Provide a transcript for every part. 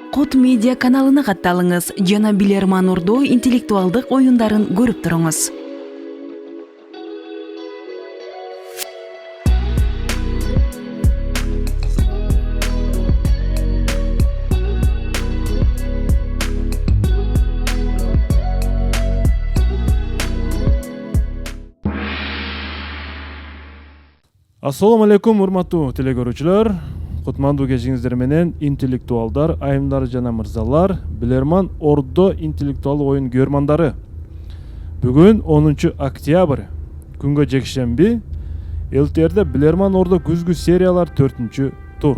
Кут медиа каналына катталыңыз жана Билерман Ордо интеллектуалдык оюндарын көрүп туруңуз. Ассаламу алейкум, урматтуу телекөрүүчүлөр. Кутмандуу кечиңиздер менен интеллектуалдар, айымдар жана мырзалар, Билерман Ордо интеллектуалдык оюн көрмандары. Бүгүн 10 октябрь, күнгө жекшемби, ЛТРде Билерман Ордо күзгү сериялар 4 тур.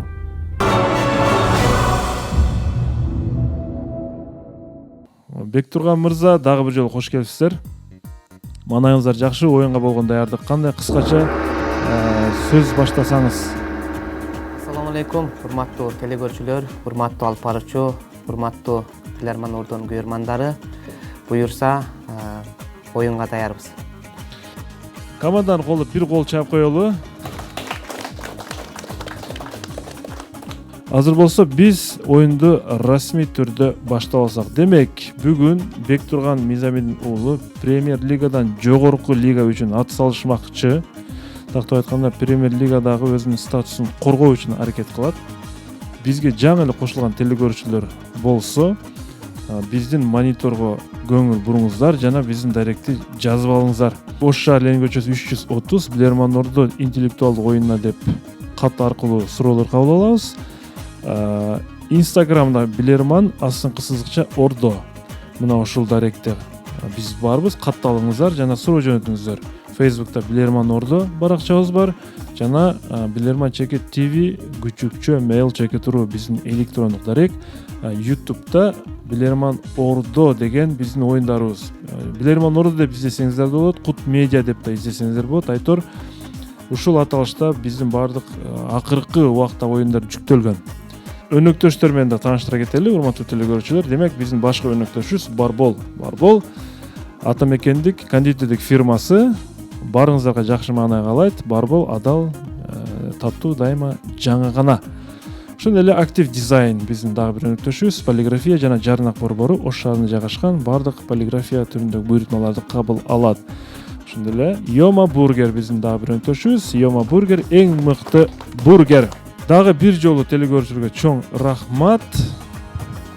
Бектурган мырза, дагы бир жолу кош келипсиздер. Манайыңыздар жакшы, оюнга болгон даярдык кандай? Кыскача сөз баштасаңыз. Assalamu alaikum, урматтуу телекөрүүчүлөр, урматтуу алып баруучу, урматтуу Билерман Ордонун көрмандары. Буюрса, оюнга даярбыз. Команданы колдоп бир кол чаап коелу. Азыр болсо биз оюнду расмий түрдө баштап алсак. Демек, бүгүн Бектурган Мизамидин уулу Премьер лигадан жогорку лига үчүн ат салышмакчы. Тактап айтканда, Премьер лигадагы өзүнүн статусун коргоо үчүн аракет кылат. Бизге жаңы эле кошулган телекөрүүчүлөр болсо, биздин мониторго көңүл буруңуздар жана биздин дайректти жазып алыңыздар. Ош шаар Ленин көчөсү 330 Билерман Ордо интеллектуалдык оюнуна деп кат аркылуу суроолор кабыл алабыз. Инстаграмда Билерман астыңкы Ордо. Мына ушул дайректте биз барбыз, катталыңыздар жана суроо жөнөтүңүздөр. Facebook'ta Билерман Ордо баракчабыз бар. Жана Билерман Чекет ТВ, күчүкчө mail чекет туруу биздин электрондук дарек. YouTube'да Билерман Ордо деген биздин оюндарыбыз. Билерман Ордо деп издесеңиздер болот, Кут медиа деп да издесеңиздер болот. Айтор, ушул аталышта биздин бардык акыркы убакта оюндар жүктөлгөн. Өнөктөштөр менен да тааныштыра кетели, урматтуу телекөрүүчүлөр. Демек, биздин башка өнөктөшүбүз Барбол атамекендик кондитердик фирмасы. Барыңыздарга жакшы маанай каалайт. Барбол адал, таттуу, дайыма жаңы гана. Ошондой эле актив дизайн биздин дагы бир өнөктөшүбүз. Полиграфия жана жарнак борбору Ош шаарында жайгашкан, бардык полиграфия түрүндөгү буйрутмаларды кабыл алат. Ошондой эле Йома бургер биздин дагы бир өнөктөшүбүз. Йома бургер эң мыкты бургер. Дагы бир жолу телекөрүүчүлөргө чоң рахмат.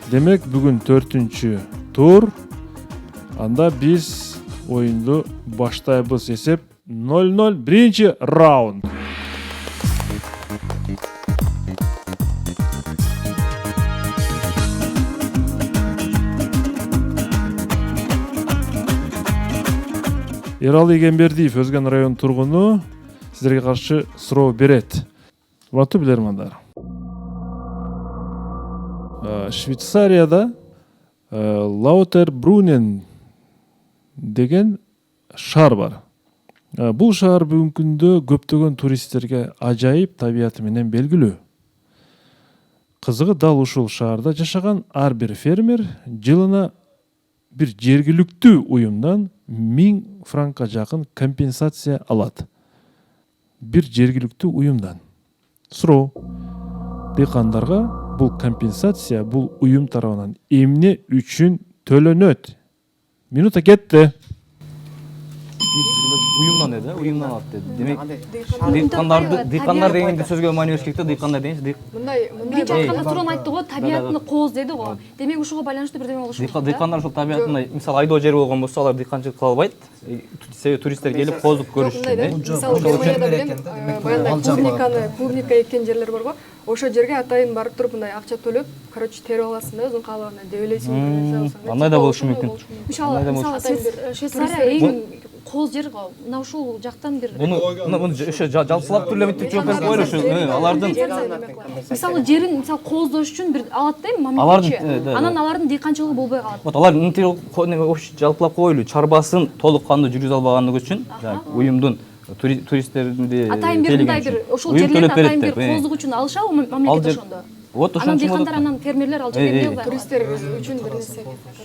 Демек, бүгүн 4 тур. Анда биз оюнду баштайбыз. Эсеп 0-0, биринчи раунд. Эралы Игенбердиев, Өзгөн район тургуну, сиздерге каршы суроо берет. Урматтуу билермандар. Швейцарияда Лаутербрунен деген шаар бар. Бул шаар бүгүнкү күндө көптөгөн туристтерге ажайып табияты менен белгилүү. Кызыгы, дал ушул шаарда жашаган ар бир фермер жылына бир жергиликтүү уюмдан 1000 франкка жакын компенсация алат. Бир жергиликтүү уюмдан. Суроо: дыйкандарга бул компенсация бул уюм тарабынан эмне үчүн төлөнөт? Минута кетти. Уюмдан деди, уюмдан алат деди. Демек, дыйкандар дегенде сөзгө маани бериш керек да, дыйкандар дегенчи Биринчи айтканда суроону айтты го, табиятыны кооз деди го. Демек ушуга байланыштуу бирдеме болушу керек. Дыйкандар ушул табиятына, мисалы айдоо жери болгон болсо, алар дыйканчылык кыла албайт. Себеби туристтер келип кооздук көрүш үчүн. Мисалы Германияда билем, баягындай клубника эккен жерлер бар го. Ошол жерге атайын барып туруп мындай акча төлөп, короче, терип аласың да, өзүң каалабандай деп элейсиң. Андай да болушу мүмкүн. Мисалы Швейцария эң кооз жер го. Мына ушул жактан бир Муну ошо жалпылап түрлөмөйт деп жооп берип коелу ушу. Алардын мисалы жерин мисалы кооздош үчүн бир алат да, мамлекетчи. Анан алардын дыйканчылыгы болбой калат. Вот алар жалпылап коелу, чарбасын толук кандуу жүргүзө албагандыгы үчүн уюмдун туристтерди атайын бир мындай бир ошол жерлерди атайын бир кооздук үчүн алышабы мамлекет ошондо? Вот анан дыйкандар, анан фермерлер ал жерге эмне кылбайт? Туристтер үчүн бир нерсе.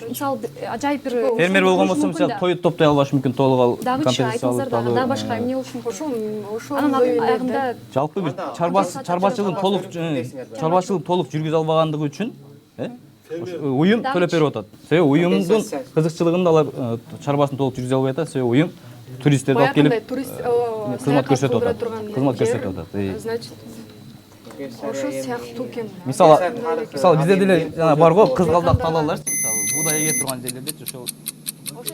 Мисалы ажайып бир фермер болгон болсо, мисалы тоют топтой албашы мүмкүн, толук ал компенсация алып. Дагы башка эмне болушу мүмкүн? Ошол анан аягында жалпы бир чарбачылыгын толук жүргүзө албагандыгы үчүн Уюм төлөп берип атат. Себеби уюмдун кызыкчылыгында алар чарбасын толук жүргүзө албай атат. Себеби уюм туристтерди алып келип кызмат көрсөтүп атат. Кызмат көрсөтүп атат. Значит, ошол сыяктуу экен. Мисалы бизде деле жана бар го кызгалдак талаалар, мисалы буудай эге турган жерлерде ошол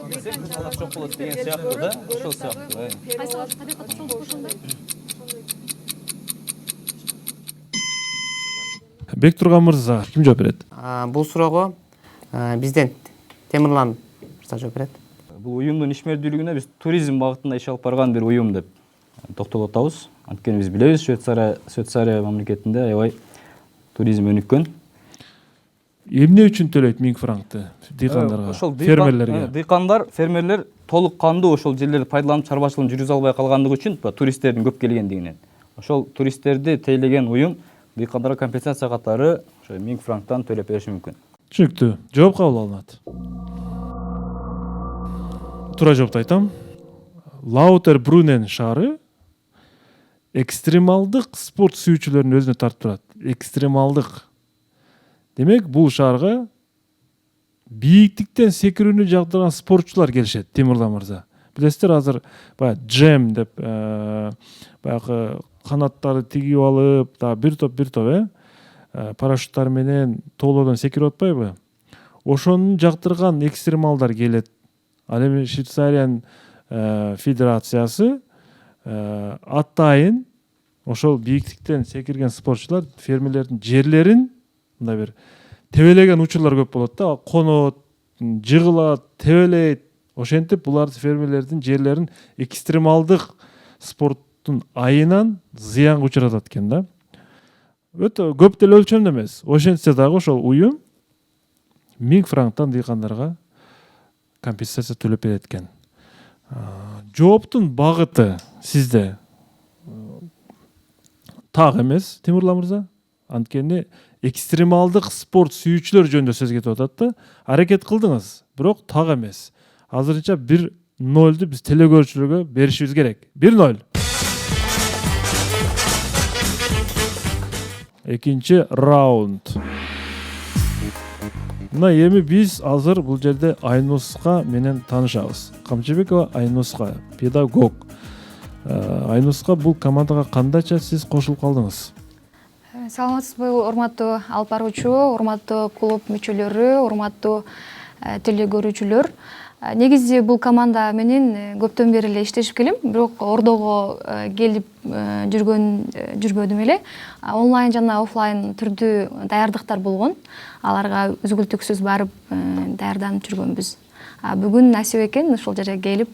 кызгалдак жок болот деген сыяктуу да, ошол сыяктуу. Кайсылар табикатта болуп ошондой? Бектурган мырза ким жооп берет? Бул суроого бизден Темирлан мырза жооп берет. Бул уюмдун ишмердүүлүгүнө биз туризм багытында иш алып барган бир уюм деп токтолуп атабыз. Анткени биз билебиз, Швейцария мамлекетинде аябай туризм өнүккөн. Эмне үчүн төлөйт 1000 франкты дыйкандарга, фермерлерге? Дыйкандар, фермерлер толук кандуу ошол жерлерди пайдаланып чарбачылыгын жүргүзө албай калгандыгы үчүн туристтердин көп келгендигинен. Ошол туристтерди тейлеген уюм дыйкандарга компенсация катары ошо 1000 франктан төлөп бериши мүмкүн. Түшүнүктүү. Жооп кабыл алынат. Туура жоопту айтам. Лаутербрунен шаары экстремалдык спорт сүйүүчүлөрүн өзүнө тартып турат. Экстремалдык. Демек, бул шаарга бийиктиктен секирүүнү жагдырган спортчулар келишет, Темирлан мырза. Билесиздер, азыр баягы джем деп баягы канаттарды тигип алып, бир топ парашюттар менен тоолордон секирип атпайбы? Ошону жактырган экстремалдар келет. Ал эми Швейцариянын федерациясы атайын ошол бийиктиктен секирген спортчулар фермерлердин жерлерин мындай бир тебелеген учурлар көп болот да, конот, жыгылат, тебелейт. Ошентип булар фермерлердин жерлерин экстремалдык спорттун айынан зыянга учуратат экен да. Өтө көп деле өлчөмдө эмес. Ошентсе дагы ошол уюм 1000 франктан дыйкандарга компенсация төлөп берет экен. Жооптун багыты сизде так эмес, Темирлан мырза. Анткени экстремалдык спорт сүйүүчүлөр жөнүндө сөз кетип атат да. Аракет кылдыңыз, бирок так эмес. Азырынча 1-0 биз телекөрүүчүлөргө беришибиз керек. 1-0. Экинчи раунд. Мына эми биз азыр бул жерде Айнуска менен таанышабыз. Камчыбекова Айнуска, педагог. Айнуска, бул командага кандайча сиз кошулуп калдыңыз? Саламатсызбы, урматтуу алып баруучу, урматтуу клуб мүчөлөрү, урматтуу телекөрүүчүлөр. Негизи бул команда менен көптөн бери эле иштешип келем, бирок Ордого келип жүрбөдүм эле. Онлайн жана офлайн түрдүү даярдыктар болгон. Аларга үзгүлтүксүз барып даярданып жүргөнбүз. Бүгүн насип экен ушул жерге келип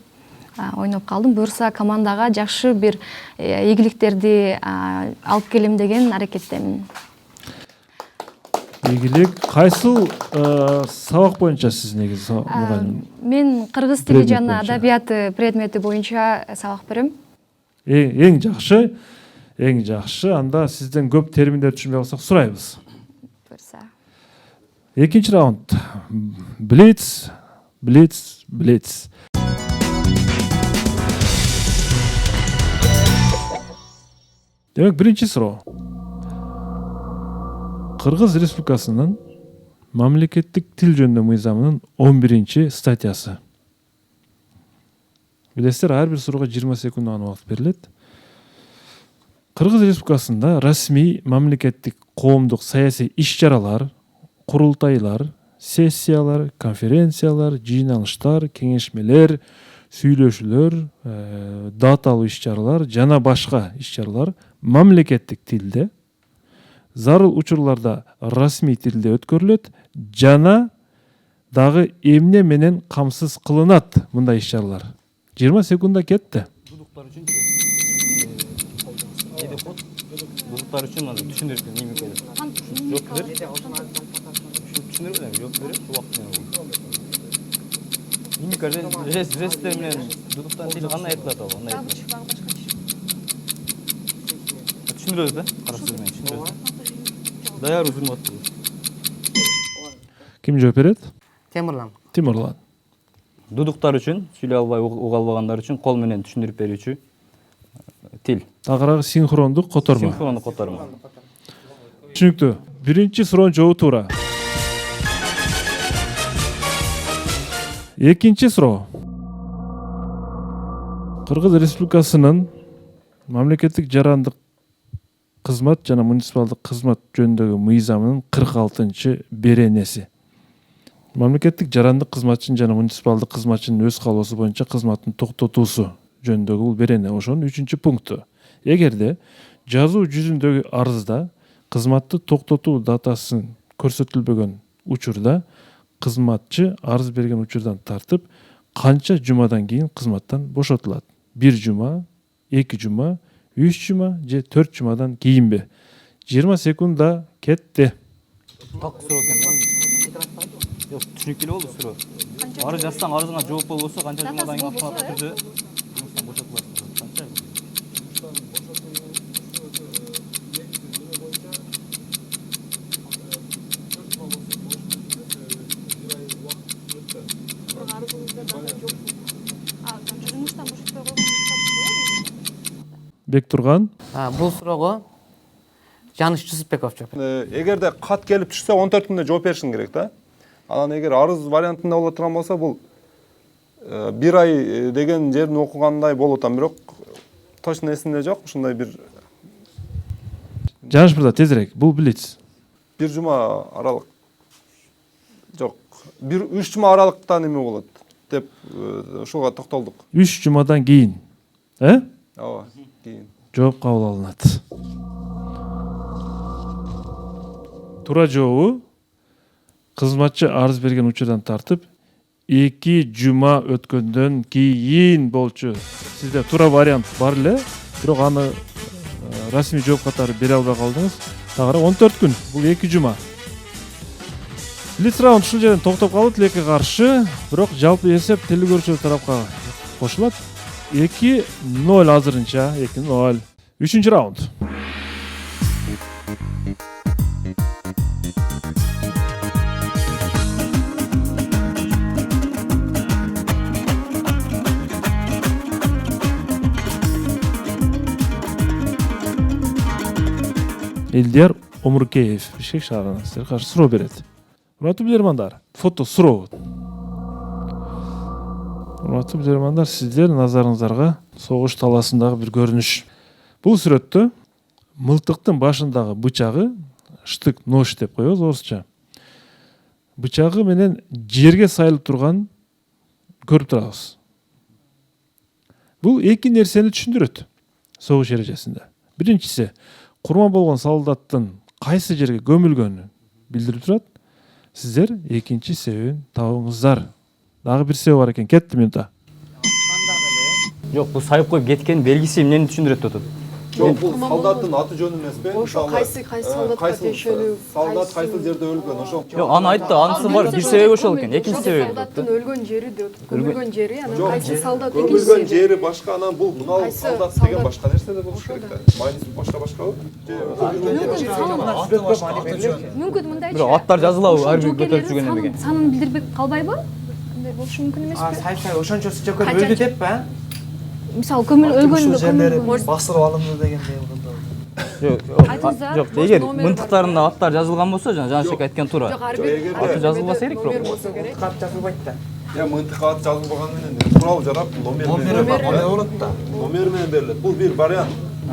ойноп калдым. Буюрса командага жакшы бир ийгиликтерди алып келем деген аракеттемин. Ийгилик кайсыл сабак боюнча сиз негизи мугалим? Мен кыргыз тили жана адабияты предмети боюнча сабак берем. Эң жакшы. Анда сизден көп терминдерди түшүнбөй калсак сурайбыз. Буюрса. Экинчи раунд. Блиц. Демек, биринчи суроо. Кыргыз Республикасынын мамлекеттик тил жөнүндө мыйзамынын 11-чи статьясы. Билесиздер, ар бир суроого 20 секунд гана убакыт берилет. Кыргыз Республикасында расмий мамлекеттик коомдук саясий иш-чаралар, курултайлар, сессиялар, конференциялар, жыйналыштар, кеңешмелер, сүйлөшүүлөр, даталуу иш-чаралар жана башка иш-чаралар мамлекеттик тилде, зарыл учурларда расмий тилде өткөрүлөт жана дагы эмне менен камсыз кылынат мындай иш-чаралар. 20 секундда кетти. Дудуктар үчүн дудуктар үчүн мына түшүндүрүп берем. Жок бер. Түшүндүрүп берем, жок бер. Убакыт менен. Мимика жесттер менен дудуктан тили кандай айтылат ал? Түшүндүрөбүз да? Карашсыз менен түшүндүрөбүз. Даяр урматтуу. Ким жооп берет? Темирлан. Дудуктар үчүн, сүйлөй албай уга албагандар үчүн кол менен түшүндүрүп берүүчү тил. Тагыраагы синхрондук котормо. Синхрондук котормо. Түшүнүктүү. Биринчи суроонун жообу туура. Экинчи суроо. Кыргыз Республикасынын мамлекеттик жарандык кызмат жана муниципалдык кызмат жөнүндөгү мыйзамынын 46 беренеси. Мамлекеттик жарандык кызматчынын жана муниципалдык кызматчынын өз каалоосу боюнча кызматын токтотуусу жөнүндөгү бул берене. Ошонун 3-пункту. Эгерде жазуу жүзүндөгү арызда кызматты токтотуу датасын көрсөтүлбөгөн учурда кызматчы арыз берген учурдан тартып канча жумадан кийин кызматтан бошотулат? 1 жума, 2 жума, 3 жума же 4 жумадан кийинби? 20 секундда кетти. Так суроо экен. Жок, түшүнүктүү эле болду суроо. Арыз жазсаң, арызыңа жооп болбосо канча жумадан кийин автоматтык түрдө жумуштан бошотулат? Канча? Бектурган. Бул суроого Жаныш Жусупбеков жооп берет. Эгерде кат келип түшсө 14 күндө жооп беришиң керек да. Анан эгер арыз вариантында боло турган болсо бул 1 ай деген жерин окугандай болуп атам, бирок точно эсимде жок. Ушундай бир Жаныш мырза тезирээк. Бул билет. 1 жума аралык. Жок. 3 жума аралыкта неме болот деп ушуга токтолдук. 3 жумадан кийин. Ооба, кийин. Жооп кабыл алынат. Туура жообу кызматчы арыз берген учурдан тартып 2 жума өткөндөн кийин болчу. Сизде туура вариант бар эле, бирок аны расмий жооп катары бере албай калдыңыз. Тагыра 14 күн. Бул 2 жума. Блиц раунд ушул жерден токтоп калды, тилекке каршы. Бирок жалпы эсеп теле көрүүчүлөр тарапка кошулат. 2-0 азырынча, 2-0. 3-чү раунд. Элдияр Омуркеев Бишкек шаарынан сиздерге каршы суроо берет. Урматтуу билермандар, фото суроо. Урматтуу билермандар, сиздердин назарыңыздарга согуш таласындагы бир көрүнүш. Бул сүрөттө мылтыктын башындагы бычагы, штык нож деп коебуз орусча. Бычагы менен жерге сайылып турган көрүп турабыз. Бул эки нерсени түшүндүрөт согуш эрежесинде. Биринчиси, курман болгон солдаттын кайсы жерге көмүлгөнүн билдирип турат. Сиздер экинчи себебин табыңыздар. Дагы бир себеп бар экен. Кетти минута. Жок, бул сайып коюп кеткен белгиси эмнени түшүндүрөт деп атат? Жок, бул солдаттын аты жөнү эмеспи? Ошо кайсы солдатка тиешелүү, солдат кайсы жерде өлгөн, ошо. Жок, аны айтты, анысы бар, бир себеби ошол экен. Экинчи себеби. солдаттын өлгөн жери деп көмүлгөн жери, анан кайсы солдат Көмүлгөн жери башка, анан бул мынау солдат деген башка нерсе да болуш керек да. Майнис башка-башкабы? мүмкүн мындайчы. Бирок аттар жазылабы, ар бир көтөрүп жүргөн экен. Санын билдирбей калбайбы? Андай болушу мүмкүн эмеспи? Сай ошончосу жөкөр өлдү деп ба? Мисалы өлгөндө басырып алынды дегендей болду. айтыңыздар. Жок, эгер мынтыктарында аттар жазылган болсо, жана Жанышбек айткан туура. Аты жазылбаса керек, бирок. Кат жазылбайт да. Мынтык аты жазылбаган менен курал жарап, номер болот да. Номер менен берилет. Бул бир вариант.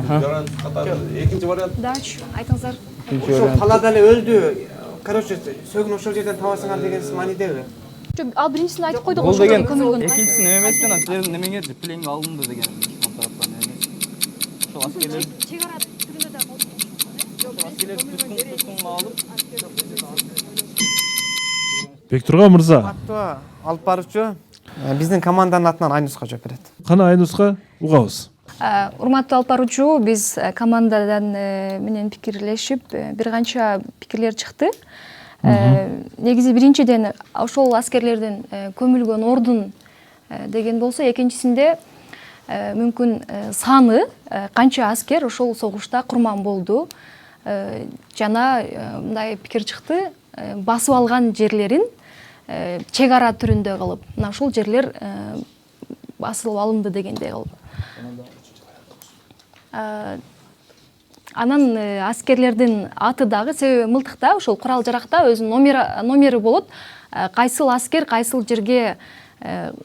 Вариант катары экинчи вариант. Дач, айтыңыздар. Ошо талаада эле өлдү. Короче, сөгүн ошол жерден табасыңар деген маанидеби? Ал биринчисин айтып койдук. Бул деген экинчиси неме эмес жана силердин немеңер пленге алынды деген тараптан эмес. Ошол аскерлер чек ара түрүндө да болду. туткунга алып Бектурган мырза. Алып баруучу биздин команданын атынан Айнуска жооп берет. Кана Айнуска угабыз. Урматтуу алып баруучу, биз командадан менен пикирлешип бир канча пикирлер чыкты. Негизи биринчиден ошол аскерлердин көмүлгөн ордун деген болсо, экинчисинде мүмкүн саны канча аскер ошол согушта курман болду. Жана мындай пикир чыкты, басып алган жерлерин чек ара түрүндө кылып, мына ушул жерлер басылып алынды дегендей кылып. Анан аскерлердин аты дагы, себеби мылтыкта ошол курал жаракта өзүнүн номери болот. Кайсыл аскер кайсыл жерге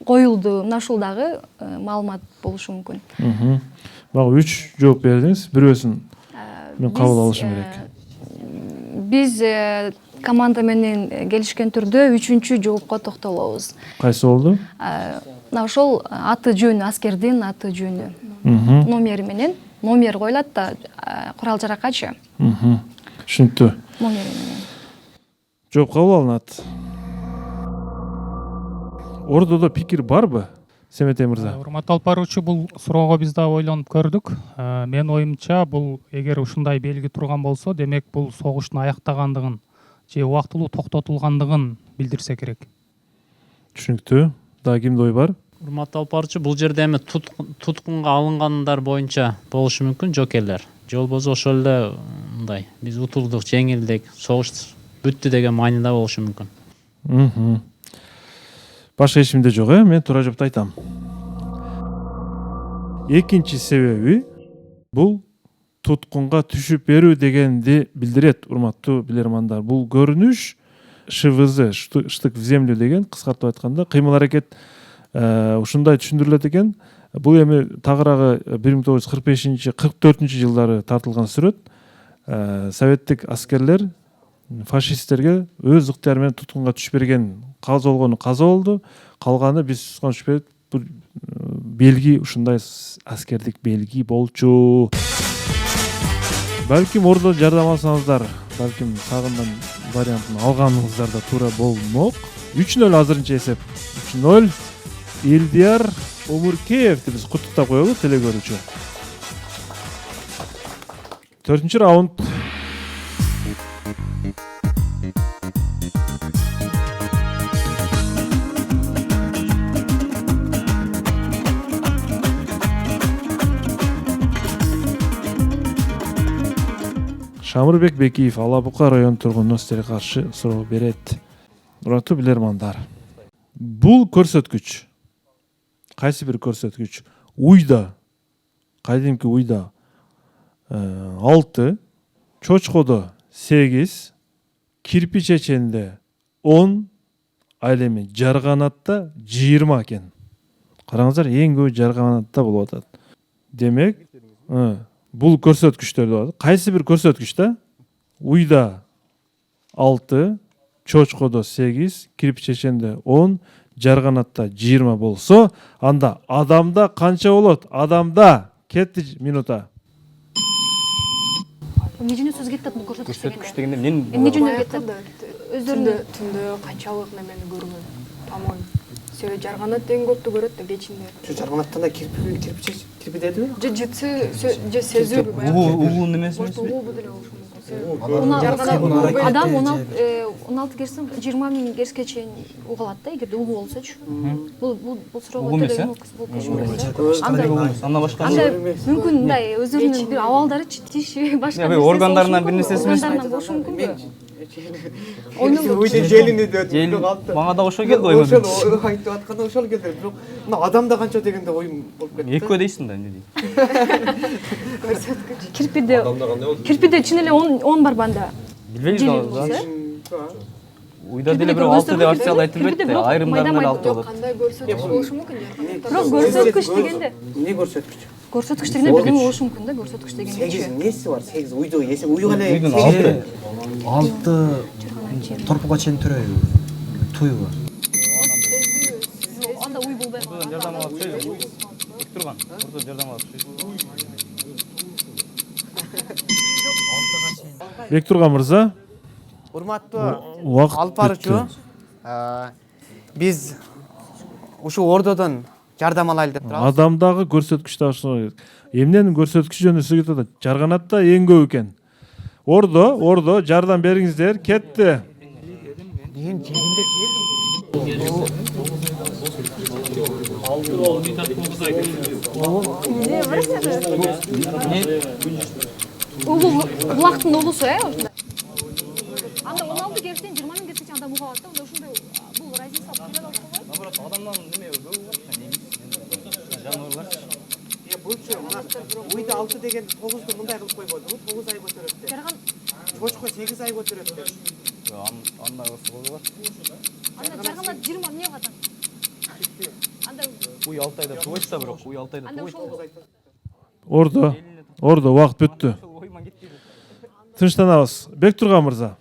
коюлду. Мына ушул дагы маалымат болушу мүмкүн. Бак 3 жооп бердиңиз. Бирөөсүн мен кабыл алышым керек. Биз команда менен келишкен түрдө 3-чү жоопко токтолобуз. Кайсы болду? Мына ошол аты жөнү, аскердин аты жөнү. Номери менен номер коюлат да курал жаракачы. Түшүнүктүү. Номери менен. Жооп кабыл алынат. Ордодо пикир барбы? Семетей мырза. Урматтуу алып баруучу, бул суроого биз да ойлонуп көрдүк. Менин оюмча, бул эгер ушундай белги турган болсо, демек бул согуштун аяктагандыгын же убактылуу токтотулгандыгын билдирсе керек. Түшүнүктүү. Дагы кимде ой бар? Урматтуу алып баруучу, бул жерде эми туткунга алынгандар боюнча болушу мүмкүн жокерлер. Же болбосо ошол эле мындай биз утулдук, жеңилдик, согуш бүттү деген мааниде болушу мүмкүн. Башка эчимде жок, мен туура жоопду айтам. Экинчи себеби бул туткунга түшүп берүү дегенди билдирет, урматтуу билермандар. Бул көрүнүш ШВЗ, штык в землю деген, кыскартып айтканда, кыймыл-аракет ушундай түшүндүрүлөт экен. Бул эми тагыраагы 1945-44 жылдары тартылган сүрөт. Советтик аскерлер фашисттерге өз ыктыяры менен туткунга түшүп берген, каза болгону каза болду, калганы биз конуш берип, бул белги ушундай аскердик белги болчу. Балким ордо жардам алсаңыздар, балким сагындан вариантын алганыңыздар да туура болмок. 3-0 азырынча эсеп. 3-0. Илдияр Омуркеевди биз куттуктап коелу, телекөрүүчү. 4-чү раунд. Шамырбек Бекиев, Алабука район тургуну силерге каршы суроо берет. Урматтуу билермандар. Бул көрсөткүч кайсы бир көрсөткүч? Уйда, кадимки уйда 6, чочкодо 8, кирпи чеченде 10, ал эми жарганатта 20 экен. Караңыздар, эң көбү жарганатта болуп атат. Демек, бул көрсөткүчтөр болот. Кайсы бир көрсөткүч да? Уйда 6, чочкодо 8, кирпи чеченде 10, жарганатта 20 болсо, анда адамда канча болот? Адамда кетти минута. Эмне жөнүндө сөз кетет бул көрсөткүч дегенде мен эмне жөнүндө кетет? Өздөрүнүн түндө канчалык немени көргөн? Тамам. Себеби жарганат эң көптү көрөт да кечинде. Жарганаттан да кирпи дедиби? Же жытсы же сезүүбү баягы. Угуу немеси эмеспи? Угуу деле болушу мүмкүн. Адам 16 керсин 20 миң керске чейин угалат да, эгерде угуу болсочу. Бул суроого төлөйм Анда башка мүмкүн мындай өздөрүнүн бир абалдары, тиши, башка нерсе органдарынан бир нерсеси эмес. Органдарынан болушу мүмкүнбү? Желини деп мага да ошол келди ойгон. ошол айтып атканда ошол келди. Бирок мына адамда канча дегенде оюм болуп кетти. Экөө дейсиң да, эмне дейм? Кирпиде чын эле 10 бар банда. Билбейбиз да. Уйда деле бирок 6 деп официал айтылбайт да, айрымдарында эле 6 болот. Кандай көрсөткүч болушу мүмкүн? Бирок көрсөткүч дегенде Эмне көрсөткүч? көрсөткүч дегенде бирдеме болушу мүмкүн да, көрсөткүч дегенде. 8 несі бар? 8 уйду эсеп уйга эле 6 торпуга чейин төрөйбү. Туйбу. Анда уй болбой калган. Жардам алып турган. Ордо жардам алып. Бектурган мырза, урматтуу алып баруучу, биз ушул ордодон жардам алайлы деп турабыз. Адамдагы көрсөткүч да ошо. Эмненин көрсөткүчү жөнүндө сөз кетип атат. Жарганатта эң көп экен. Ордо жардам бериңиздер, кетти. Мен жегинде Булактын улусу, Анда 16 керсен 20 миң керсечи адам угалат да, анда ушундай бул разница алып келе алат. Наоборот, адамдан неме көп жаныбарлар. Булчу, мына уйда 6 деген 9ду мындай кылып койбодубу? 9 ай көтөрөт деп. Жарган Чочко 8 ай көтөрөт деп. Анда болсо болот. анда жарганда 20 эмне кылат? анда Уй 6 айда тубайсыз да бирок, уй 6 айда анда тубайсыз. ошол Ордо убакыт бүттү. Тынчтанабыз. Бектурган мырза.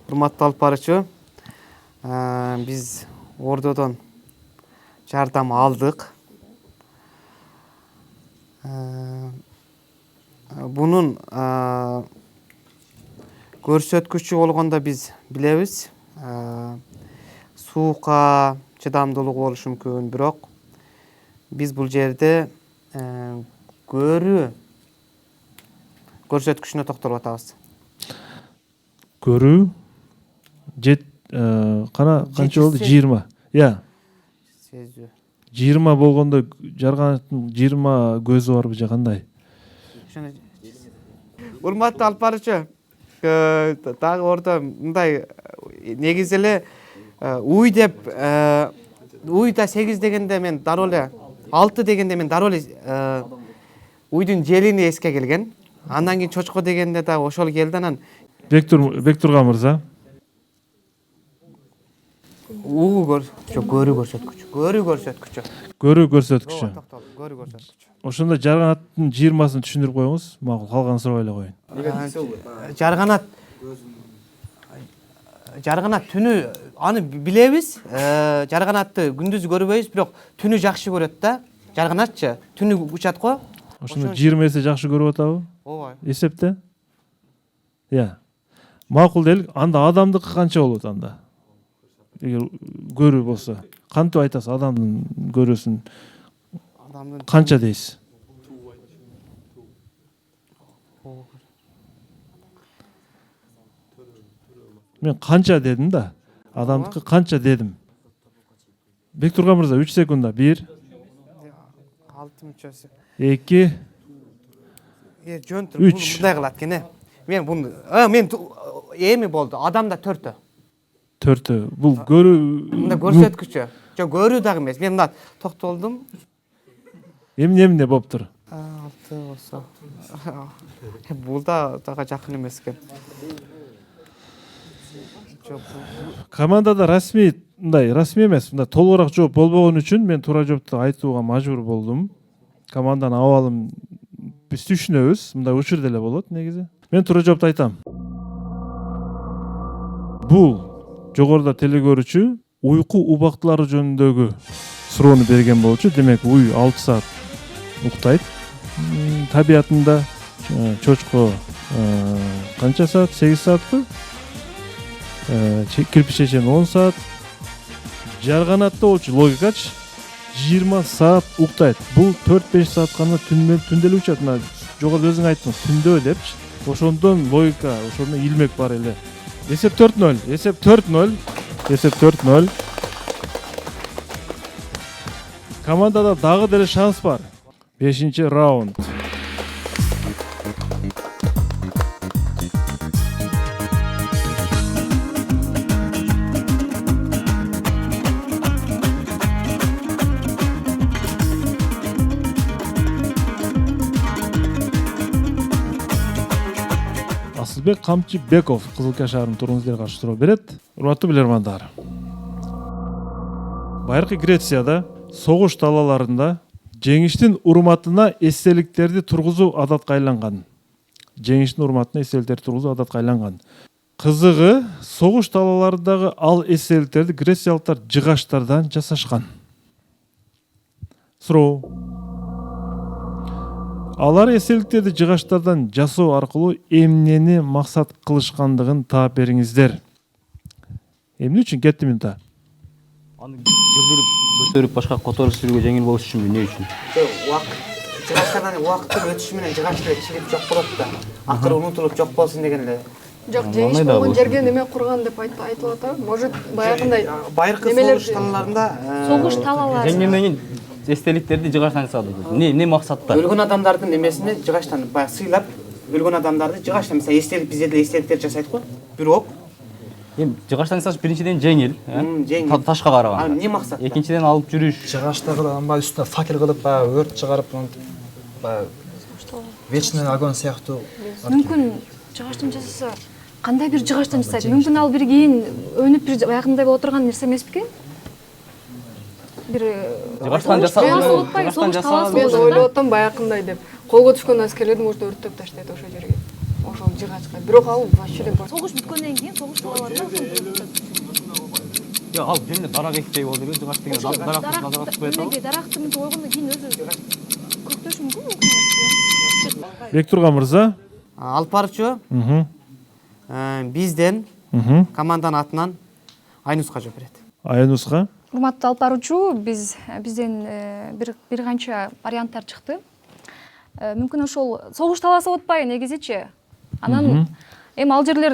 Урматтуу алып баруучу, биз Ордодон жардам алдык. Бунун көрсөткүчү болгондо биз билебиз. Суукка чыдамдуулугу болушу мүмкүн, бирок биз бул жерде көрүү көрсөткүчүнө токтолуп атабыз. Көрүү канча болду? 20. Я. Сезүү. 20 болгондо жарганаттын 20 көзү барбы же кандай? Урматтуу алып баруучу, дагы ордо мындай негизи эле уй деп уйда 8 дегенде мен дароо эле 6 дегенде мен дароо эле уйдун желини эске келген. Андан кийин чочко дегенде да ошол келди. Анан Бектурган мырза. Көрүү көрсөткүчү. Көрүү көрсөткүчү. Көрүү көрсөткүчү. Ошондо жарганаттын 20сын түшүндүрүп коюңуз. Макул, калганын сурабай эле коюн. Жарганат түнү аны билебиз. Жарганатты күндүз көрбөйбүз, бирок түнү жакшы көрөт да. Жарганатчы түнү учат го. Ошондо 20 эсе жакшы көрүп атабы? Ооба. Эсепте? Я. Макул делик. Анда адамдыкы канча болот анда? Эгер көрүү болсо, кантип айтасыз адамдын көрүүсүн? Канча дейсиз? Мен канча дедим да. Адамдыкы канча дедим. Бектурган мырза 3 секунда. 1 6 мүчөсү. 2 Жөн тур. 3. Мындай кылат экен. Мен буну мен эми болду. Адамда 4. 4. Бул көрүү Мында көрсөткүчү. Жок, көрүү дагы эмес. Мен мына токтолдум. Эмне болуптур? 6 болсо. Бул да дагы жакын эмес экен. Командада расмий эмес, мындай толугураак жооп болбогон үчүн мен туура жоопту айтууга мажбур болдум. Команданын абалын биз түшүнөбүз, мындай учур деле болот негизи. Мен туура жоопту айтам. Бул жогоруда телекөрүүчү уйку убактылары жөнүндөгү суроону берген болчу. Демек, уй 6 саат уктайт. Табиятында чочко канча саат? 8 саатпы? Кирпичечен 10 саат. Жарганатта болчу логикачы 20 саат уктайт. Бул 4-5 саат гана түндө эле учат. Мына жогоруда өзүң айттың, түндө депчи. Ошондон логика, ошондон илмек бар эле. Эсеп 4-0. Эсеп 4-0. Эсеп 4-0. Командада дагы деле шанс бар. 5-раунд. Асылбек Камчыбеков Кызылкия шаарынын тургунуздарга каршы суроо берет. Урматтуу билермандар. Байыркы Грецияда согуш талааларында жеңиштин урматына эстеликтерди тургузуу адатка айланган. Жеңиштин урматына эстеликтерди тургузуу адатка айланган. Кызыгы, согуш талааларындагы ал эстеликтерди грециялыктар жыгаштардан жасашкан. Суроо. Алар эстеликтерди жыгаштардан жасоо аркылуу эмнени максат кылышкандыгын таап бериңиздер. Эмне үчүн кетти минута? Аны жылдырып, көтөрүп башка которуп сүрүүгө жеңил болуш үчүн эмне үчүн? Жыгаштардан убакыттын өтүшү менен жыгаштар чирип жок болот да. Акыры унутулуп жок болсун деген эле. Жок, жеңиш болгон жерге неме курган деп айтылып атабы? Может, баягындай байыркы согуш талааларында согуш талаалары. Жеңгенден эстеликтерди жыгаштан жасады. Не максатта? Өлгөн адамдардын немесине жыгаштан баягы сыйлап, өлгөн адамдарды жыгаштан, мисалы эстелик бизде деле эстеликтер жасайт го. Бирок жыгаштан жасаш биринчиден жеңил, ташка караганда. Эмне максат? Экинчиден алып жүрүш. Жыгашта кылган баягы үстүнө факел кылып, баягы өрт чыгарып, баягы вечный огонь сыяктуу. Мүмкүн жыгаштан жасаса, кандай бир жыгаштан жасайт? Мүмкүн ал бир кийин өнүп бир баягындай боло турган нерсе эмеспи экен? бир Жыгаштан согуш талаасы жасалган- болуп атпайбы? жыгаштан Согуш жасалган талаасы мен болуп ойлоп атпайбы? атам баягындай деп колго түшкөн аскерлерди может өрттөп таштайт ошол жерге ошол жыгачка бирок ал вообще эле Согуш бүткөндөн кийин согуш талааларында Ал жөнүндө дарак экпей болду эле, жыгач деген даракты назарат коет ал. даракты мынтип койгондон кийин өзү көктөшү мүмкүн. Бектурган мырза. Алып барчу бизден команданын атынан Айнуска жооп берет. Айнуска. Урматтуу алып баруучу, бизден бир канча варианттар чыкты. Мүмкүн ошол согуш талаасы болуп атпайбы негизичи? Анан эми ал жерлер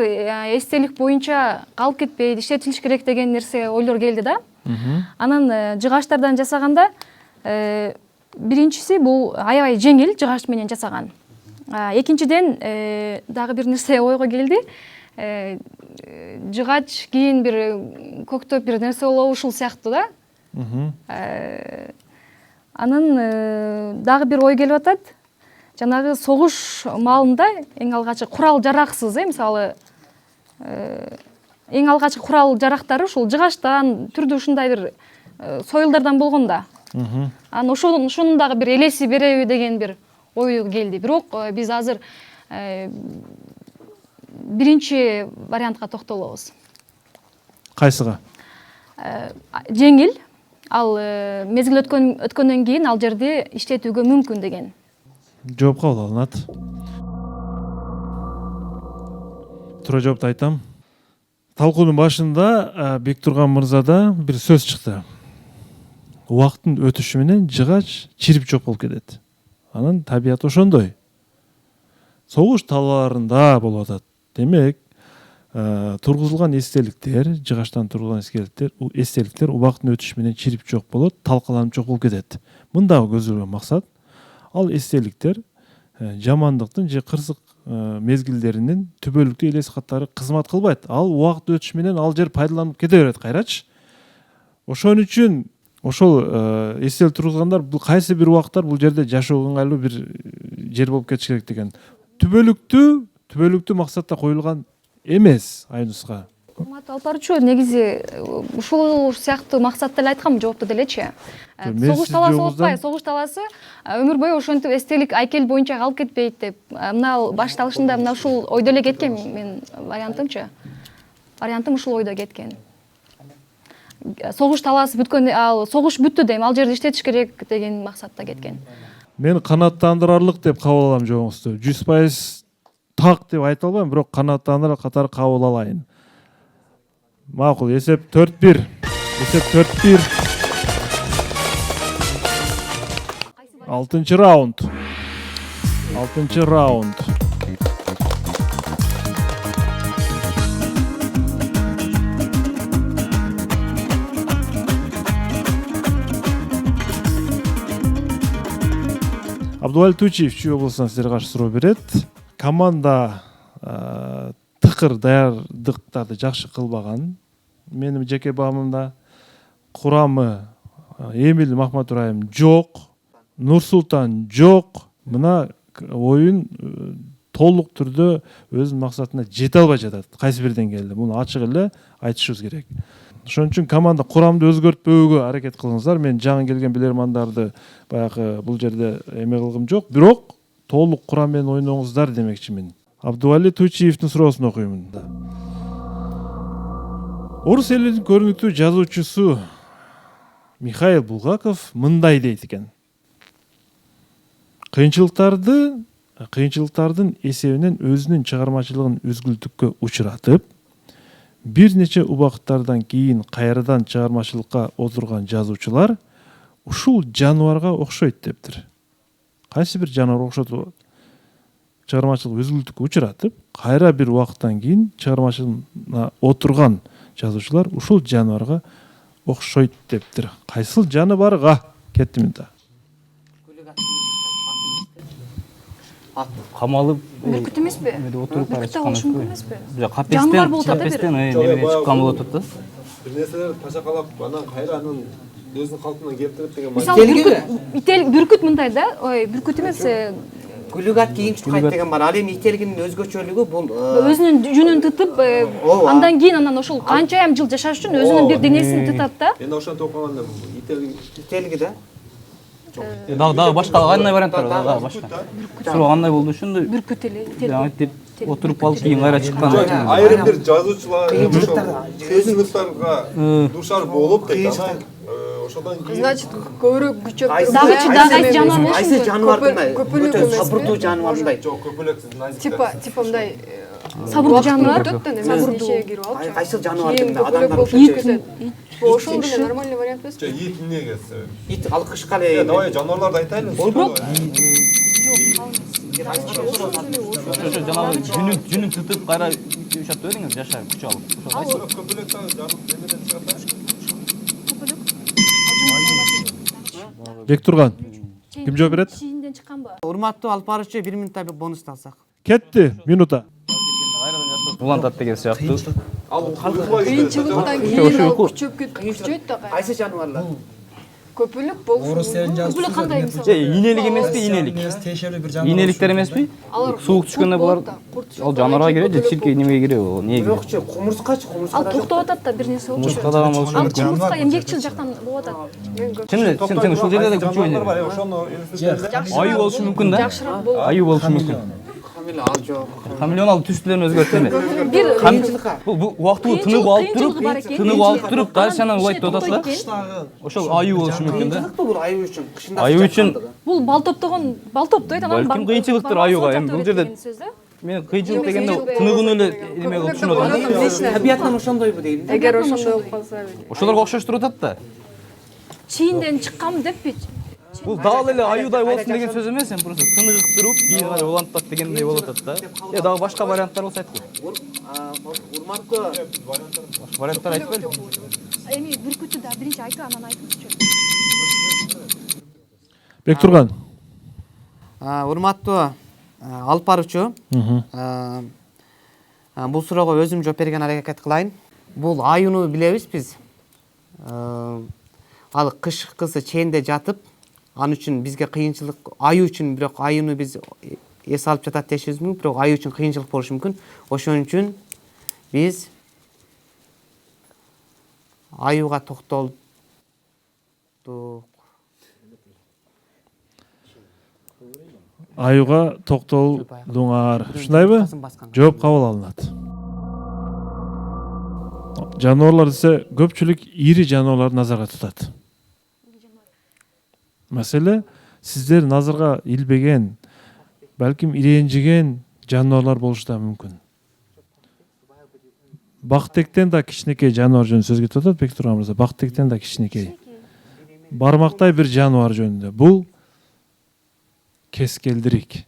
эстелик боюнча калып кетпейт, иштетилиш керек деген нерсе ойлор келди да. Анан жыгачтардан жасаганда биринчиси бул аябай жеңил жыгач менен жасаган. Экинчиден дагы бир нерсе ойго келди. Жыгач кийин бир көктөп бир нерсе болобу ушул сыяктуу да. Анан дагы бир ой келип атат. Жанагы согуш маалында эң алгачкы курал жараксыз, мисалы эң алгачкы курал жарактары ушул жыгачтан түрдүү ушундай бир союлдардан болгон да. Анан ошонун дагы бир элеси береби деген бир ой келди. Бирок биз азыр биринчи вариантка токтолобуз. Кайсыга? Жеңил, ал мезгил өткөндөн кийин ал жерди иштетүүгө мүмкүн деген. Жооп кабыл алынат. Туура жоопту айтам. Талкуунун башында Бектурган мырзада бир сөз чыкты. Убакыттын өтүшү менен жыгач чирип жок болуп кетет. Анын табияты ошондой. Согуш талааларында болуп атат. Демек, тургузулган эстеликтер, жыгачтан тургузулган эстеликтер убакыттын өтүшү менен чирип жок болот, талкаланып жок болуп кетет. Мындагы көзделгөн максат ал эстеликтер жамандыктын же кырсык мезгилдеринин түбөлүктүү элес каттары кызмат кылбайт. Ал убакыт өтүшү менен ал жер пайдаланып кете берет кайрачы. Ошон үчүн ошол эстелик тургузгандар бул кайсы бир убакыттар бул жерде жашоого ыңгайлуу бир жер болуп кетиш керек деген түбөлүктүү максатта коюлган эмес Айнуска. Урматтуу алып баруучу, негизи ушул сыяктуу максатта эле айткам, жоопту делечи. Согуш талаасы болуп атпайбы? Согуш талаасы өмүр бою ошентип эстелик айкел боюнча калып кетпейт деп. Мына башталышында мына ушул ойдо эле кеткен мен вариантымчы. Вариантым ушул ойдо кеткен. Согуш талаасы бүткөн, ал согуш бүттү дейм, ал жерди иштетиш керек деген максатта кеткен. Мен канааттандырарлык деп кабыл алам жооңузду. 100% так деп айта албайм, бирок канааттандырар катары кабыл алайын. Макул, эсеп 4-1. Эсеп 4-1. 6-чы раунд. 6-чы раунд. Абдувалий Тучиев Чүй облусунан сиздерге каршы суроо берет. Команда тыкыр даярдыктарды жакшы кылбаган. Менин жеке баамымда курамы Эмил Махматурайым жок, Нурсултан жок. Мына оюн толук түрдө өзүнүн максатына жете албай жатат. Кайсы бир деңгээлде муну ачык эле айтышыбыз керек. Ошон үчүн команда курамды өзгөртпөөгө аракет кылыңыздар. Мен жаңы келген билермандарды баягы бул жерде эме кылгым жок, бирок толук курам менен ойноңуздар демекчимин. Абдувалий Тучиевдин суроосун окуймун. Орус элинин көрүнүктүү жазуучусу Михаил Булгаков мындай дейт экен. Кыйынчылыктардын эсебинен өзүнүн чыгармачылыгын үзгүлтүккө учуратып, бир нече убакыттардан кийин кайрадан чыгармачылыкка отурган жазуучулар ушул жаныбарга окшойт дептир. Кайсы бир жаныбарга окшотуп чыгармачылык үзгүлтүккө учуратып, кайра бир убакыттан кийин чыгармачылыгына отурган жазуучулар ушул жаныбарга окшойт дептир. Кайсыл жаныбарга? Кеттим да. Камалып бүркүт эмеспи? Бүркүт болушу мүмкүн эмеспи? Жаныбар болуп атат да бир. Неме чыккан болуп атат да. Бир нерселерди ташакалап, анан кайра анын өзүнүн калпына келтирип деген Мисалы бүркүт мындай да, ой, бүркүт эмес, Гүлүгат кийин чукайт деген бар. Ал эми ителгинин өзгөчөлүгү бул өзүнүн жүнүн тытып андан кийин анан ошол канчайым жыл жашаш үчүн өзүнүн бир денесин тытат да. Эми ошентип окуганда ителги да. Дагы башка кандай варианттар бар? Дагы башка. Суроо кандай болду ошондой? Бүркүт эле. Антип отуруп алып кийин кайра чыккан. айрым бир жазуучулар кыйынчылыктарга дуушар болуп дейт. Ошодон кийин Значит, көбүрөөк күчөп Дагычы дагы жаныбар болушу Айсы жаныбардай. көпөлүк Өтө эмес. сабырдуу жаныбардай. жок көпөлөк назик. Типа мындай сабырдуу жаныбар. неше кирип алып. Кайсы жаныбар Кийин дегенде көпөлөк адамдар болуп кетет. Ошол деле нормальный вариант эмеспи? Ит эмнеге? ит ал кышка эле. Давай жаныбарларды айтайлы. Ошо жанагы жүнүн тытып кайра ушат бериңиз жашап күч алып. Ошо Көпөлөк дагы жарып эмеден чыгат да. Бектурган ким жооп берет? Чийинден чыкканбы? Урматтуу алып баруучу 1 минутта бир бонус алсак. Кетти минута. улантат деген сыяктуу. Ал Кыйынчылыктан кийин ал күчөп күчөйт да. Кайсы жаныбарлар? Көпөлүк болушу. Көпөлөк кандай мисалы? Инелик эмеспи, инелик. Тиешелүү бир жаныбар. Инеликтер эмеспи? Суук түшкөндө булар ал жаныбарга кирет же чиркей немеге кирет ал? Эмнеге кирет? Жокчу, кумурскачы, Ал токтоп атат да бир нерсе болуп. Кумурска да болушу Ал мүмкүн. кумурска эмгекчил жактан болуп атат. Сен ушул жерде да күчөйүн. ошону Аю болушу мүмкүн да? Жакшыраак болот. Аю болушу мүмкүн. Камила ал жок. Хамелеон ал түстүлөрүн өзгөртөт эле. Бир Кыйынчылыкка. Бул убактылуу тыныгып алып туруп, дальше анан улайт деп атат да. Ошол аю болушу мүмкүн да. Кыйынчылык бул аю үчүн. Кышында Аю үчүн бул бал топтойт анан Балким кыйынчылыктыр аюга. Эми бул жерде мен кыйынчылык дегенде тыныгын эле эме кылып түшүнүп атам. табиятынан ошондойбу дейм да. Эгер ошондой болуп калса. Ошолорго окшоштуруп атат да. чийинден чыккам деппи? Бул дагы эле аюдай болсун деген сөз эмес, эми просто тыныгып туруп, кийин гана улантат дегендей болуп атат да. Дагы башка варианттар болсо айткыла. Урматтуу Варианттар айтпайлы. Эми бүркүттү да биринчи айтып анан айтыңызчы. Бектурган. урматтуу алып баруучу. Бул суроого өзүм жооп берген аракет кылайын. Бул аюуну билебиз биз. Ал кышкысы чейинде жатып, ал үчүн бизге кыйынчылык, аю үчүн бирок аюуну биз эс алып жатат дешибиз мүмкүн, бирок аю үчүн кыйынчылык болушу мүмкүн. Ошон үчүн биз аюуга токтолдук. Аюга токтолдуңар. Ушундайбы? Жооп кабыл алынат. Жаныбарлар десе көпчүлүк ири жаныбарларды назарга тутат. Маселе сиздер назарга илбеген, балким иренжиген жаныбарлар болушу да мүмкүн. Бактектен да кичинекей жаныбар жөнүндө сөз кетип атат Бектурган мырза. Бактектен да кичинекей. Бармактай бир жаныбар жөнүндө. Бул кескелдирик.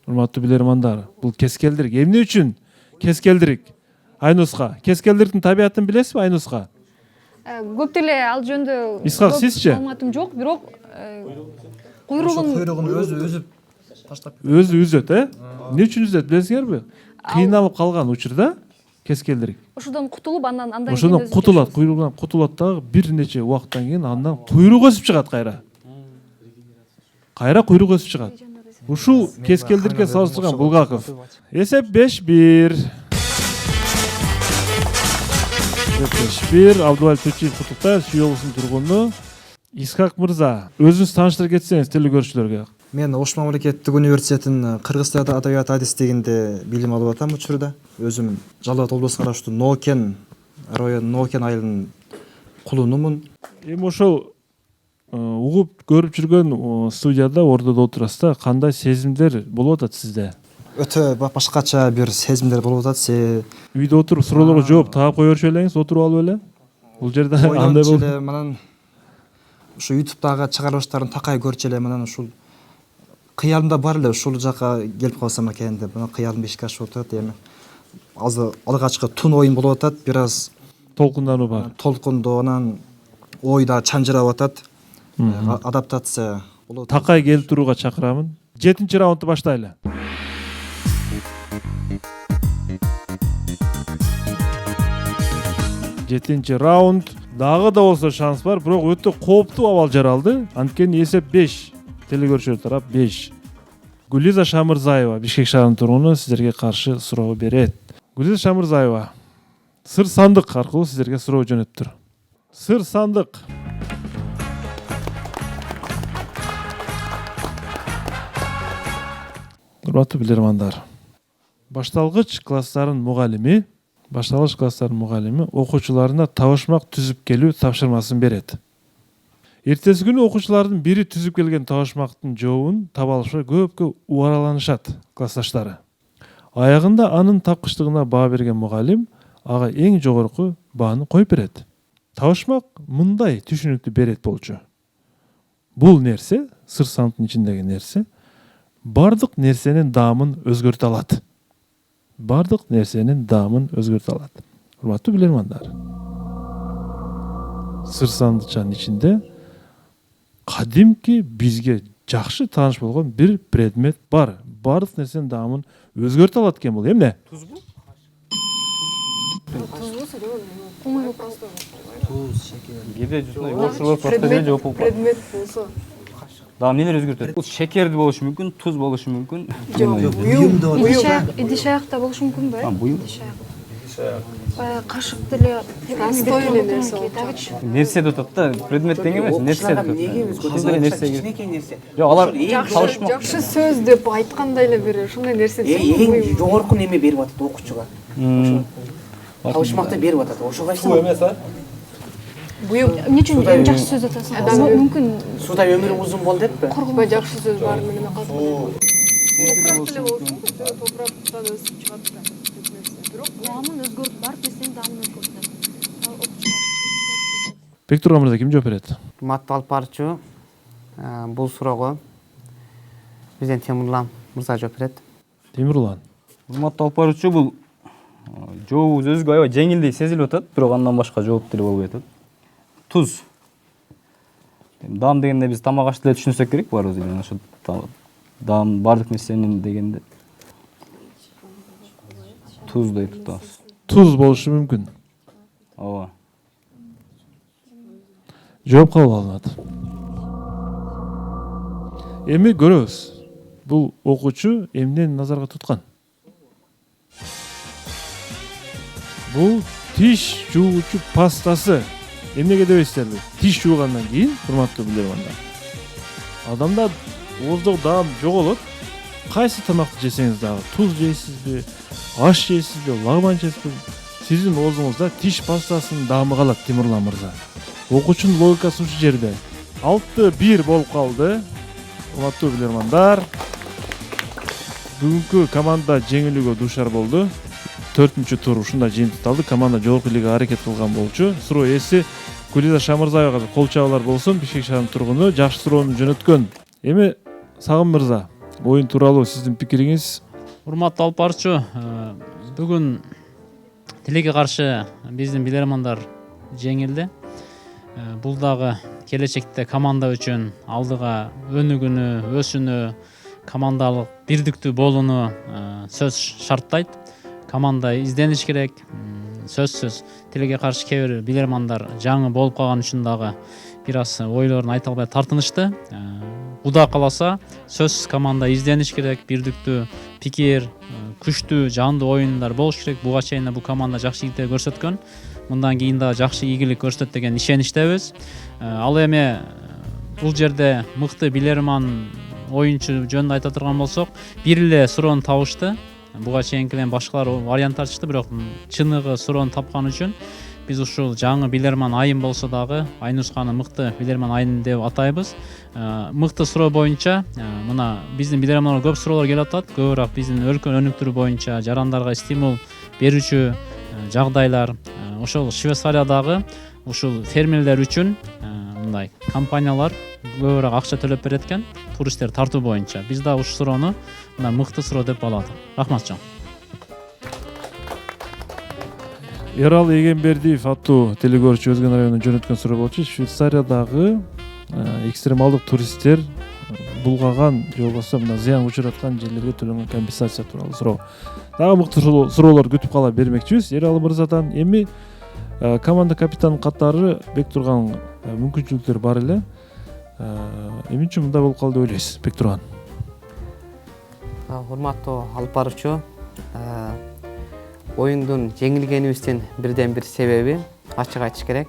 Урматтуу билермандар, бул кескелдирик. Эмне үчүн кескелдирик? Айнуска. Кескелдириктин табиятын билесизби Айнуска? Көп деле ал жөнүндө Исхак, сизчи? маалыматым жок, бирок куйругун Өзү таштап. Өзү үзөт, Эмне үчүн үзөт билесиңерби? Кыйналып калган учурда кескелдирик. ошодон кутулуп андан кийин Ошондон кутулат, куйругунан кутулат дагы бир нече убакыттан кийин андан куйрук өсүп чыгат кайра. Кайра куйрук өсүп чыгат. Ушул кескелдирикке салыштырган Булгаков. Эсеп 5-1. 5-1. Абдубалил Тучиев куттуктайбыз, Чүй облусунун тургуну. Исхак мырза, өзүңүз тааныштырып кетсеңиз телекөрүүчүлөргө. Мен Ош мамлекеттик университетинин кыргыз тили адабият адистигинде билим алып атам учурда. Өзүм Жалал абад облусуна караштуу Нокен район Нокен айылынын кулунумун. Эми ошол угуп көрүп жүргөн студияда ордодо отурасыз да, кандай сезимдер болуп атат сизде? Өтө башкача бир сезимдер болуп атат. Үйдө отуруп суроолорго жооп таап кое берчү элеңиз, отуруп алып эле. Бул жерде андай болду. Манан ушу YouTube'дагы чыгарылыштарын такай көрчү эле, манан ушул кыялымда бар эле ушул жака келип калсам экен деп. Мына кыялым ишке ашып атат эми. Азыр алгачкы тун оюм болуп атат, бир аз толкундануу бар. Толкундоо, анан ойда чанжырап атат. Адаптация болот. Такай келип турууга чакырамын. 7-чи раундду баштайлы. Жетинчи раунд. Дагы да болсо шанс бар, бирок өтө кооптуу абал жаралды. Анткени эсеп 5. Телекөрүүчүлөр тарап 5. Гүлиза Шамырзаева, Бишкек шаарынын тургуну, сиздерге каршы суроо берет. Гүлиза Шамырзаева, сыр сандык аркылуу сиздерге суроо жөнөттүр. Сыр сандык. Урматтуу билермандар, башталгыч класстардын мугалими окуучуларына табышмак түзүп келүү тапшырмасын берет. Эртеси күнү окуучулардын бири түзүп келген табышмактын жообун таба алышпай көпкө убараланышат классташтары. Аягында анын тапкычтыгына баа берген мугалим ага эң жогорку бааны коюп берет. Табышмак мындай түшүнүктү берет болчу. Бул нерсе, сыр сандыктын ичиндеги нерсе, бардык нерсенин даамын өзгөртө алат. Бардык нерсенин даамын өзгөртө алат. Урматтуу билермандар, сыр сандыкчанын ичинде кадимки бизге жакшы тааныш болгон бир предмет бар. Бардык нерсенин даамын өзгөртө алат экен бул. Эмне? Тузбу предмет болсо Даам нелер өзгөртөт? Бул шекерди болушу мүмкүн, туз болушу мүмкүн. Идиш аякта болушу мүмкүнбү? Буюм. Баягы кашык деле простой эле нерсе болуп Нерсе деп атат да, предмет деген эмес, нерсе деп атат. Кичинекей нерсе. Жок, алар табышмак. жакшы сөз деп айткандай эле бир ушундай нерсе. Эң жогорку неме берип атат окуучуга. Табышмакты берип атат. Ошого айтсам эмес, а? Буюм эмне үчүн эң жакшы сөз атасың? Мүмкүн суда өмүрүң узун бол деппи? коркпой жакшы сөз бар неме калып. Топурактан өсүп чыгат да. Бирок даамын өзгөрт, бар нерсенин даамын өзгөртөт. Бектурган мырза ким жооп берет? Урматтуу алып барчу, бул суроого бизден Темурлан мырза жооп берет. Темурлан. Урматтуу алып баруучу, бул жообубуз өзгө аябай жеңилдей сезилип атат, бирок андан башка жооп деле болбой атат. Туз. Даам дегенде биз тамак аш деле түшүнсөк керек баарыбыз эле. Ошо даам бардык нерсенин дегенде туз деп атабыз. Туз болушу мүмкүн. Ооба. Жооп кабыл алынат. Эми көрөбүз. Бул окуучу эмнени назарга туткан? Бул тиш жугучу пастасы. Эмнеге дебейсиздерби? Тиш жуугандан кийин, урматтуу билермандар, адамда ооздогу даам жоголот. Кайсы тамакты жесеңиз дагы, туз жейсизби, аш жейсизби, лагман жейсизби, сиздин оозуңузда тиш пастасынын даамы калат, Темурлан мырза. Окуучунун логикасы ушул жерде. 6-1 болуп калды. Урматтуу билермандар, бүгүнкү команда жеңилүүгө дуушар болду. 4-чү тур ушундай жыйынтыкталды. Команда жогорку лига аракет кылган болчу. Суроо ээси Гүлиза Шамырзаевага кол чабуулар болсун. Бишкек шаарынын тургуну жакшы суроону жөнөткөн. Эми Сагым мырза, оюн тууралуу сиздин пикириңиз? Урматтуу алып барчу, бүгүн тилекке каршы биздин билермандар жеңилди. Бул дагы келечекте команда үчүн алдыга өнүгүүнү, өсүүнү, командалык бирдиктүү болууну сөз шарттайт. Команда издениш керек. Сөзсүз тилекке каршы кээ бир билермандар жаңы болуп калган үчүн дагы бир аз ойлорун айта албай тартынышты. Куда каласа сөзсүз команда издениш керек, бирдиктүү пикир, күчтүү жандуу оюндар болуш керек. Буга чейин бул команда жакшы ийгилик көрсөткөн. Мындан кийин дагы жакшы ийгилик көрсөтөт деген ишеничтебиз. Ал эми бул жерде мыкты билерман оюнчу жөнүндө айта турган болсок, бир эле суроону табышты. Буга чейинкиден башкалар вариант ачышты, бирок чыныгы суроону тапкан үчүн биз ушул жаңы билерман айым болсо дагы Айнусканы мыкты билерман айым деп атайбыз. Мыкты суроо боюнча мына биздин билерманга көп суроолор келип атат. Көбүрөөк биздин өлкөнү өнүктүрүү боюнча жарандарга стимул берүүчү жагдайлар. Ошол Швейцариядагы ушул фермерлер үчүн мындай компаниялар көбүрөөк акча төлөп берет экен, туристтер тартуу боюнча. Биз да ушул суроону мына мыкты суроо деп баладык. Рахмат жон. Эрал Эгембердиев аттуу телекөрүүчү Өзгөн районунун жөнөткөн суроо болчу. Швейцариядагы экстремалдык туристтер булгаган же болбосо мына зыян учураткан жерлерге төлөнгөн компенсация тууралуу суроо. Дагы мыкты суроолор күтүп кала бермекчибиз Эрал мырзадан. Эми команда капитанынын катары Бектурган мүмкүнчүлүктөр бар эле. Эмне үчүн мындай болуп калды деп ойлойсуз, Бектурган? урматтуу алып баруучу, оюндун жеңилгенибиздин бирден бир себеби ачык айтыш керек.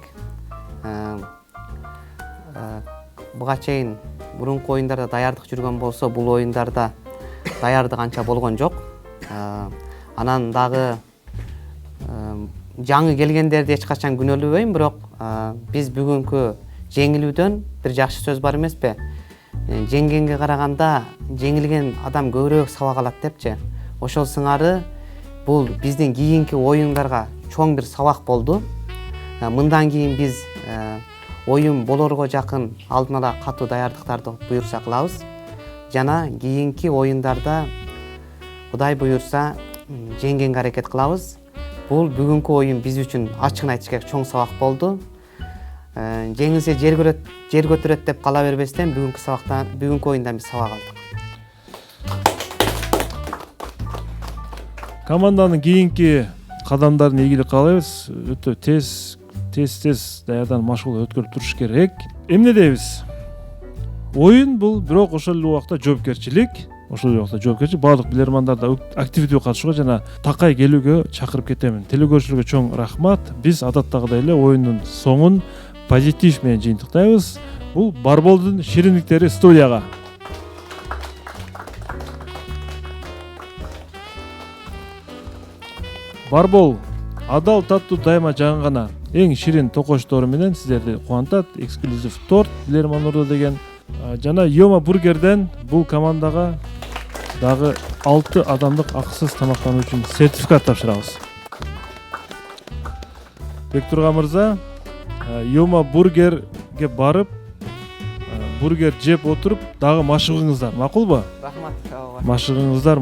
Буга чейин мурунку оюндарда даярдык жүргөн болсо, бул оюндарда даярдык анча болгон жок. Анан дагы жаңы келгендерди эч качан күнөөлөбөйм, бирок биз бүгүнкү жеңилүүдөн бир жакшы сөз бар эмеспи? Жеңгенге караганда жеңилген адам көбүрөөк сабак алат депчи. Ошол сыңары бул биздин кийинки оюндарга чоң бир сабак болду. Мындан кийин биз оюн болорго жакын алдын ала катуу даярдыктарды буюрса кылабыз. Жана кийинки оюндарда Кудай буюрса жеңгенге аракет кылабыз. Бул бүгүнкү оюн биз үчүн ачыгын айтыш керек чоң сабак болду. Жеңилсе жер көтөрөт деп кала бербестен бүгүнкү оюндан биз сабак алдык. Команданын кийинки кадамдарын ийгилик каалайбыз. Өтө тез даярданып машыгуу өткөрүп туруш керек. Эмне дейбиз? Оюн бул бирок ошол эле убакта жоопкерчилик. Баардык билермандарды активдүү катышууга жана такай келүүгө чакырып кетемин. Телекөрүүчүлөргө чоң рахмат. Биз адаттагыдай эле оюндун соңун позитив менен жыйынтыктайбыз. Бул Барболдун шириндиктери студияга. Барбол адал таттуу дайыма жаңгана эң ширин токочтору менен сиздерди кубантат. Эксклюзив торт Билерман Ордо деген жана Йома бургерден бул командага дагы 6 адамдык акысыз тамактануу үчүн сертификат тапшырабыз. Бектурган мырза, Йома бургерге барып, бургер жеп отуруп, дагы машыгыңыздар, макулбу? Рахмат. Машыгыңыздар.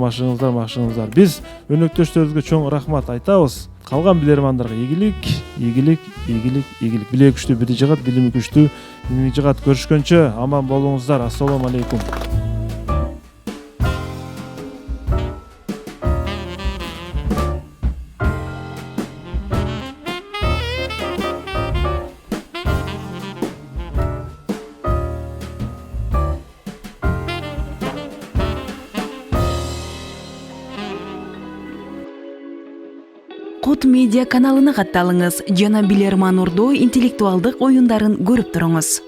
Биз өнөктөштөрүбүзгө чоң рахмат айтабыз. Калган билермандарга ийгилик. Билеги күчтүү бири жыгат, билими күчтүү бини жыгат. Көрүшкөнчө аман болуңуздар. Ассаламу алейкум. Кут медиа каналына катталыңыз жана Билерман Ордо интеллектуалдык оюндарын көрүп туруңуз.